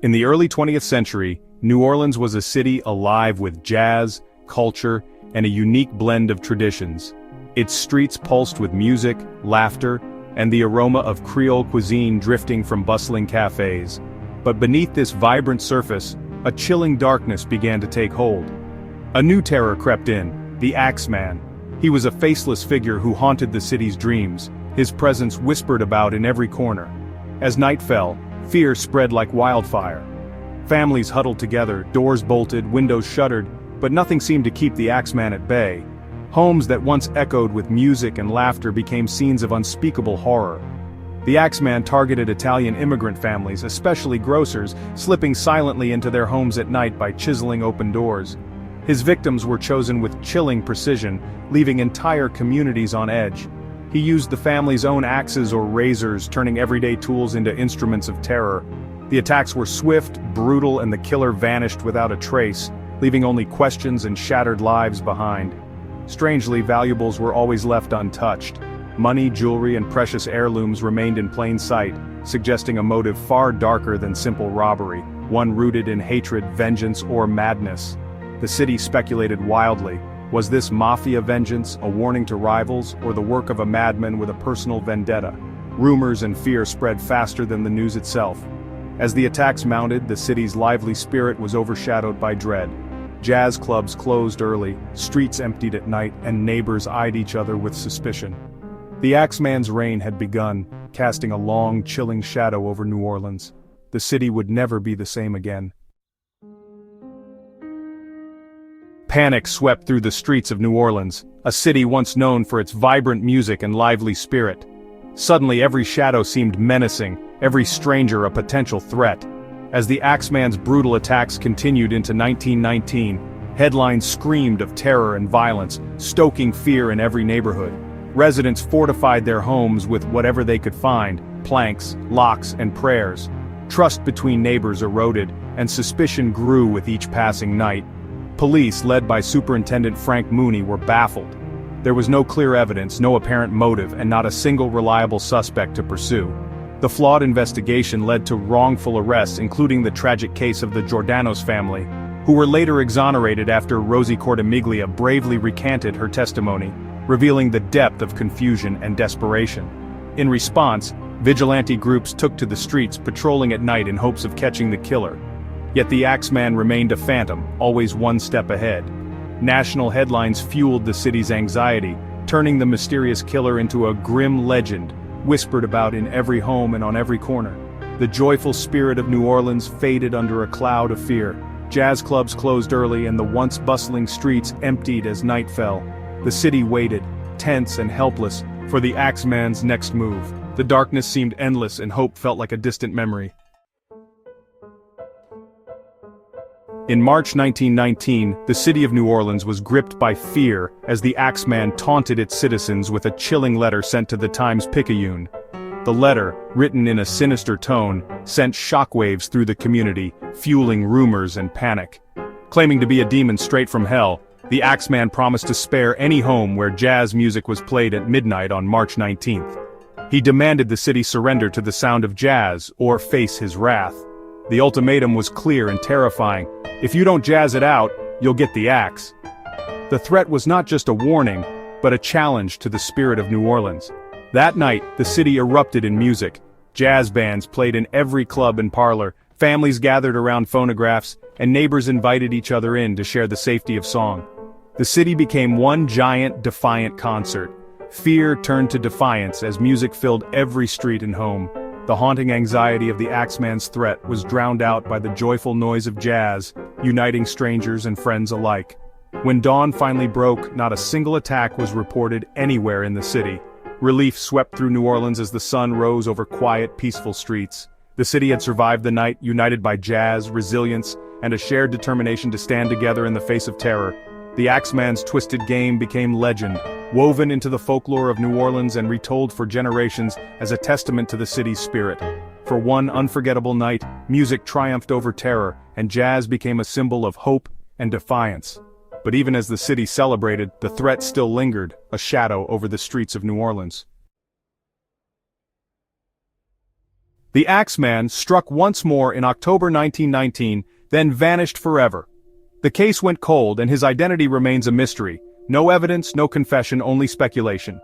In the early 20th century, New Orleans was a city alive with jazz, culture, and a unique blend of traditions. Its streets pulsed with music, laughter, and the aroma of Creole cuisine drifting from bustling cafes. But beneath this vibrant surface, a chilling darkness began to take hold. A new terror crept in, the Axeman. He was a faceless figure who haunted the city's dreams, his presence whispered about in every corner. As night fell, fear spread like wildfire. Families huddled together, doors bolted, windows shuttered, but nothing seemed to keep the Axeman at bay. Homes that once echoed with music and laughter became scenes of unspeakable horror. The Axeman targeted Italian immigrant families, especially grocers, slipping silently into their homes at night by chiseling open doors. His victims were chosen with chilling precision, leaving entire communities on edge. He used the family's own axes or razors, turning everyday tools into instruments of terror. The attacks were swift, brutal, and the killer vanished without a trace, leaving only questions and shattered lives behind. Strangely, valuables were always left untouched. Money, jewelry, and precious heirlooms remained in plain sight, suggesting a motive far darker than simple robbery, one rooted in hatred, vengeance, or madness. The city speculated wildly. Was this mafia vengeance, a warning to rivals, or the work of a madman with a personal vendetta? Rumors and fear spread faster than the news itself. As the attacks mounted, the city's lively spirit was overshadowed by dread. Jazz clubs closed early, streets emptied at night, and neighbors eyed each other with suspicion. The Axeman's reign had begun, casting a long, chilling shadow over New Orleans. The city would never be the same again. Panic swept through the streets of New Orleans, a city once known for its vibrant music and lively spirit. Suddenly every shadow seemed menacing, every stranger a potential threat. As the Axeman's brutal attacks continued into 1919, headlines screamed of terror and violence, stoking fear in every neighborhood. Residents fortified their homes with whatever they could find, planks, locks, and prayers. Trust between neighbors eroded, and suspicion grew with each passing night. Police, led by Superintendent Frank Mooney, were baffled. There was no clear evidence, no apparent motive, and not a single reliable suspect to pursue. The flawed investigation led to wrongful arrests, including the tragic case of the Giordano's family, who were later exonerated after Rosie Cortimiglia bravely recanted her testimony, revealing the depth of confusion and desperation. In response, vigilante groups took to the streets, patrolling at night in hopes of catching the killer. Yet the Axeman remained a phantom, always one step ahead. National headlines fueled the city's anxiety, turning the mysterious killer into a grim legend, whispered about in every home and on every corner. The joyful spirit of New Orleans faded under a cloud of fear. Jazz clubs closed early and the once bustling streets emptied as night fell. The city waited, tense and helpless, for the Axeman's next move. The darkness seemed endless and hope felt like a distant memory. In March 1919, the city of New Orleans was gripped by fear as the Axeman taunted its citizens with a chilling letter sent to the Times-Picayune. The letter, written in a sinister tone, sent shockwaves through the community, fueling rumors and panic. Claiming to be a demon straight from hell, the Axeman promised to spare any home where jazz music was played at midnight on March 19th. He demanded the city surrender to the sound of jazz or face his wrath. The ultimatum was clear and terrifying. If you don't jazz it out, you'll get the axe. The threat was not just a warning, but a challenge to the spirit of New Orleans. That night, the city erupted in music. Jazz bands played in every club and parlor, families gathered around phonographs, and neighbors invited each other in to share the safety of song. The city became one giant, defiant concert. Fear turned to defiance as music filled every street and home. The haunting anxiety of the Axeman's threat was drowned out by the joyful noise of jazz, uniting strangers and friends alike. When dawn finally broke, not a single attack was reported anywhere in the city. Relief swept through New Orleans as the sun rose over quiet, peaceful streets. The city had survived the night, united by jazz, resilience, and a shared determination to stand together in the face of terror. The Axeman's twisted game became legend, woven into the folklore of New Orleans and retold for generations as a testament to the city's spirit. For one unforgettable night, music triumphed over terror, and jazz became a symbol of hope and defiance. But even as the city celebrated, the threat still lingered, a shadow over the streets of New Orleans. The Axeman struck once more in October 1919, then vanished forever. The case went cold and his identity remains a mystery. No evidence, no confession, only speculation.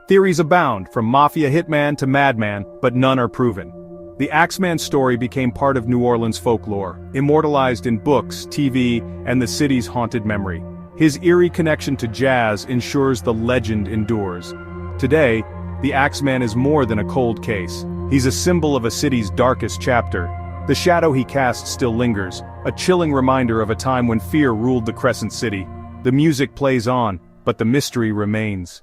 Theories abound, from mafia hitman to madman, but none are proven. The Axeman's story became part of New Orleans folklore, immortalized in books, TV, and the city's haunted memory. His eerie connection to jazz ensures the legend endures. Today, the Axeman is more than a cold case. He's a symbol of a city's darkest chapter. The shadow he casts still lingers, a chilling reminder of a time when fear ruled the Crescent City. The music plays on, but the mystery remains.